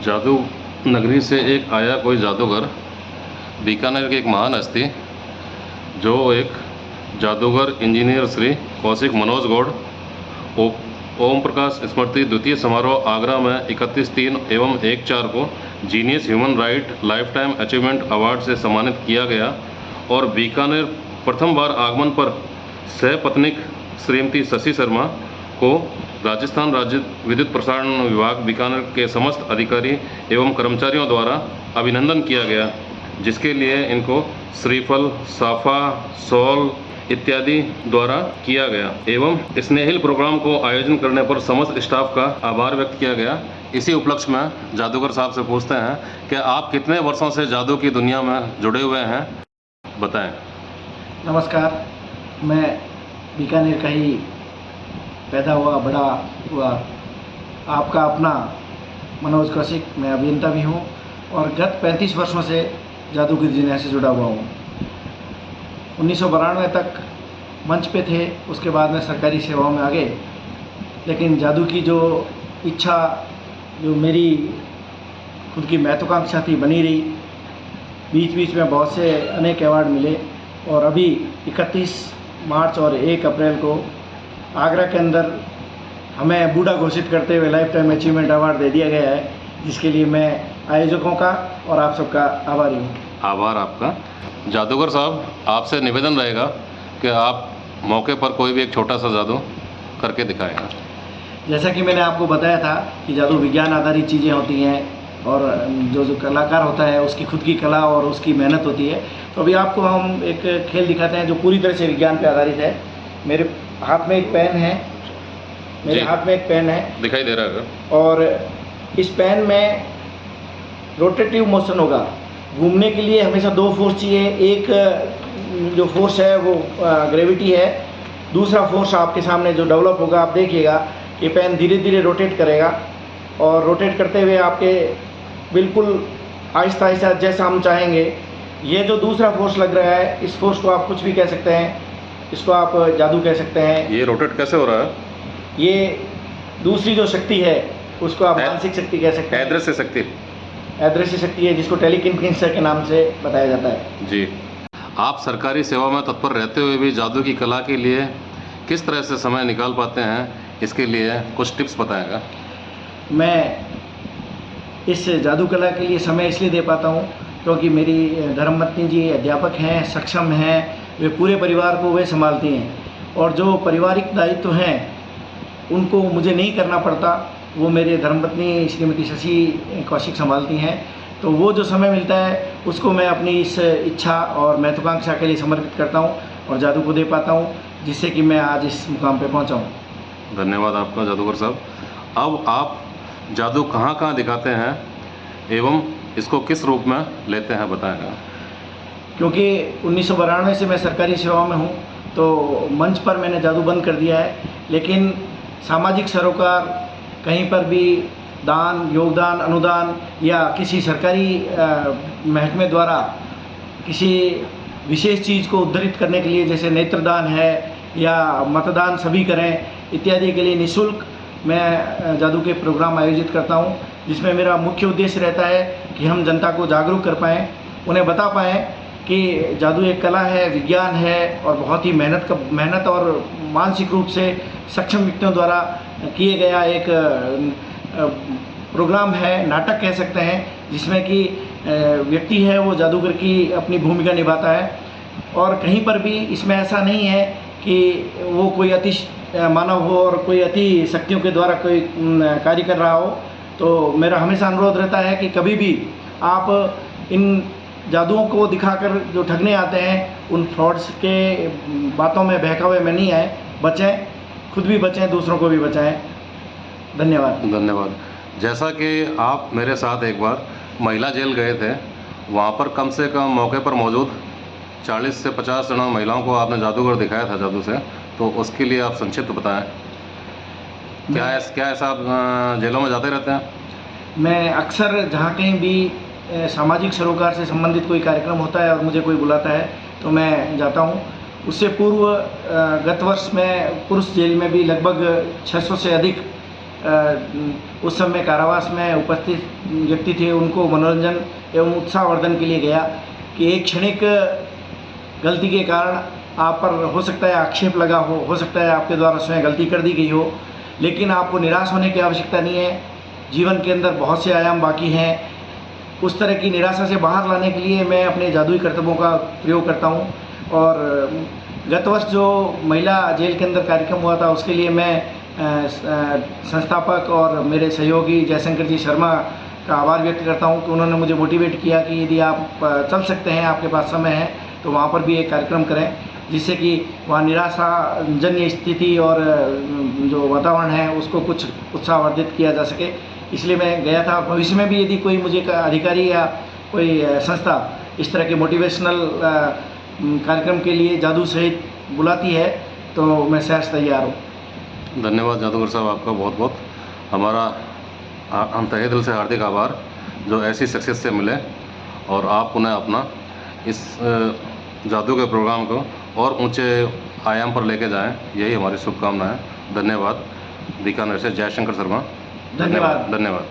जादू नगरी से एक आया कोई जादूगर। बीकानेर की एक महान हस्ती जो एक जादूगर इंजीनियर श्री कौशिक मनोज गौड़ ओम प्रकाश स्मृति द्वितीय समारोह आगरा में 31/3 एवं 1/4 को genius human right life time achievement award से सम्मानित किया गया और बीकानेर प्रथम बार आगमन पर सहपत्नीक श्रीमती शशि शर्मा को राजस्थान राज्य विद्युत प्रसारण विभाग बीकानेर के समस्त अधिकारी एवं कर्मचारियों द्वारा अभिनंदन किया गया, जिसके लिए इनको श्रीफल, साफा, शॉल इत्यादि द्वारा किया गया एवं स्नेहिल प्रोग्राम को आयोजन करने पर समस्त स्टाफ का आभार व्यक्त किया गया। इसी उपलक्ष्य में जादूगर साहब से पूछते हैं कि आप कितने वर्षों से जादू की दुनिया में जुड़े हुए हैं, बताएं। नमस्कार, मैं बीकानेर का ही पैदा हुआ बड़ा हुआ आपका अपना मनोज कौशिक, मैं अभियंता भी हूँ और गत 35 वर्षों से जादू की दुनिया से जुड़ा हुआ हूँ। 1992 तक मंच पे थे, उसके बाद में सरकारी सेवाओं में आ गए, लेकिन जादू की जो इच्छा, जो मेरी खुद की महत्वाकांक्षा थी, बनी रही। बीच बीच में बहुत से अनेक अवार्ड मिले और अभी 31 मार्च और 1 अप्रैल को आगरा के अंदर हमें बूढ़ा घोषित करते हुए लाइफ टाइम अचीवमेंट अवार्ड दे दिया गया है, जिसके लिए मैं आयोजकों का और आप सबका आभारी हूँ। आभार आपका। जादूगर साहब, आपसे निवेदन रहेगा कि आप मौके पर कोई भी एक छोटा सा जादू करके दिखाएगा। जैसा कि मैंने आपको बताया था कि जादू विज्ञान आधारित चीज़ें होती हैं और जो कलाकार होता है उसकी खुद की कला और उसकी मेहनत होती है। तो अभी आपको हम एक खेल दिखाते हैं जो पूरी तरह से विज्ञान पर आधारित है। मेरे हाथ में एक पेन है, दिखाई दे रहा है और इस पेन में रोटेटिव मोशन होगा। घूमने के लिए हमेशा 2 फोर्स चाहिए। एक जो फोर्स है वो ग्रेविटी है, दूसरा फोर्स आपके सामने जो डेवलप होगा, आप देखिएगा कि पेन धीरे धीरे रोटेट करेगा और रोटेट करते हुए आपके बिल्कुल आहिस्ता आहिस्ता जैसा हम चाहेंगे। ये जो दूसरा फोर्स लग रहा है, इस फोर्स को आप कुछ भी कह सकते हैं, इसको आप जादू कह सकते हैं। ये रोटेट कैसे हो रहा है? ये दूसरी जो शक्ति है उसको आप मानसिक शक्ति कह सकते हैं। अदृश्य शक्ति है, जिसको टेलीकिनेसिस के नाम से बताया जाता है। जी, आप सरकारी सेवा में तत्पर रहते हुए भी जादू की कला के लिए किस तरह से समय निकाल पाते हैं, इसके लिए कुछ टिप्स बताएगा। मैं इस जादू कला के लिए समय इसलिए दे पाता हूँ क्योंकि मेरी धर्मपत्नी जी अध्यापक हैं, सक्षम हैं, वे पूरे परिवार को वे संभालती हैं और जो पारिवारिक दायित्व हैं उनको मुझे नहीं करना पड़ता, वो मेरे धर्मपत्नी श्रीमती शशि कौशिक संभालती हैं। तो वो जो समय मिलता है उसको मैं अपनी इस इच्छा और महत्वाकांक्षा के लिए समर्पित करता हूँ और जादू को दे पाता हूँ, जिससे कि मैं आज इस मुकाम पे पहुँचा हूँ। धन्यवाद आपका जादूगर साहब। अब आप जादू कहाँ कहाँ दिखाते हैं एवं इसको किस रूप में लेते हैं, बताएगा। क्योंकि 1992 से मैं सरकारी सेवा में हूँ तो मंच पर मैंने जादू बंद कर दिया है, लेकिन सामाजिक सरोकार, कहीं पर भी दान, योगदान, अनुदान या किसी सरकारी महकमे द्वारा किसी विशेष चीज़ को उद्धृत करने के लिए, जैसे नेत्रदान है या मतदान सभी करें इत्यादि के लिए निःशुल्क मैं जादू के प्रोग्राम आयोजित करता हूं, जिसमें मेरा मुख्य उद्देश्य रहता है कि हम जनता को जागरूक कर पाएँ, उन्हें बता पाएँ कि जादू एक कला है, विज्ञान है और बहुत ही मेहनत और मानसिक रूप से सक्षम व्यक्तियों द्वारा किए गया एक प्रोग्राम है, नाटक कह सकते हैं, जिसमें कि व्यक्ति है वो जादूगर की अपनी भूमिका निभाता है। और कहीं पर भी इसमें ऐसा नहीं है कि वो कोई अति मानव हो और कोई अति शक्तियों के द्वारा कोई कार्य कर रहा हो। तो मेरा हमेशा अनुरोध रहता है कि कभी भी आप इन जादुओं को दिखाकर जो ठगने आते हैं, उन फ्रॉड्स के बातों में बहकावे में नहीं आए, बचें, खुद भी बचें, दूसरों को भी बचाएं। धन्यवाद। जैसा कि आप मेरे साथ एक बार महिला जेल गए थे, वहाँ पर कम से कम मौके पर मौजूद 40 से 50 जन महिलाओं को आपने जादूगर दिखाया था जादू से, तो उसके लिए आप संक्षिप्त बताएं। क्या ऐसा आप जेलों में जाते रहते हैं? मैं अक्सर जहाँ कहीं भी सामाजिक सरोकार से संबंधित कोई कार्यक्रम होता है और मुझे कोई बुलाता है तो मैं जाता हूँ। उससे पूर्व गत वर्ष में पुरुष जेल में भी लगभग 600 से अधिक उस समय कारावास में उपस्थित व्यक्ति थे उनको मनोरंजन एवं उत्साहवर्धन के लिए गया कि एक क्षणिक गलती के कारण आप पर हो सकता है आक्षेप लगा हो सकता है आपके द्वारा स्वयं गलती कर दी गई हो, लेकिन आपको निराश होने की आवश्यकता नहीं है। जीवन के अंदर बहुत से आयाम बाकी हैं। उस तरह की निराशा से बाहर लाने के लिए मैं अपने जादुई कर्तव्यों का प्रयोग करता हूँ। और गत वर्ष जो महिला जेल के अंदर कार्यक्रम हुआ था उसके लिए मैं संस्थापक और मेरे सहयोगी जयशंकर जी शर्मा का आभार व्यक्त करता हूँ कि उन्होंने मुझे मोटिवेट किया कि यदि आप चल सकते हैं, आपके पास समय है, तो वहाँ पर भी एक कार्यक्रम करें जिससे कि वहाँ निराशाजन्य स्थिति और जो वातावरण है उसको कुछ उत्साहवर्धित किया जा सके। इसलिए मैं गया था। भविष्य में भी यदि कोई मुझे अधिकारी या कोई संस्था इस तरह के मोटिवेशनल कार्यक्रम के लिए जादू सहित बुलाती है तो मैं सहर्ष तैयार हूँ। धन्यवाद जादूगर साहब, आपका बहुत बहुत हमारा हम तहे दिल से हार्दिक आभार जो ऐसी सक्सेस से मिले और आप पुनः अपना इस जादू के प्रोग्राम को और ऊंचे आयाम पर लेके जाएं, यही हमारी शुभकामना है। धन्यवाद। बीकानेर से जयशंकर शर्मा। धन्यवाद। धन्यवाद।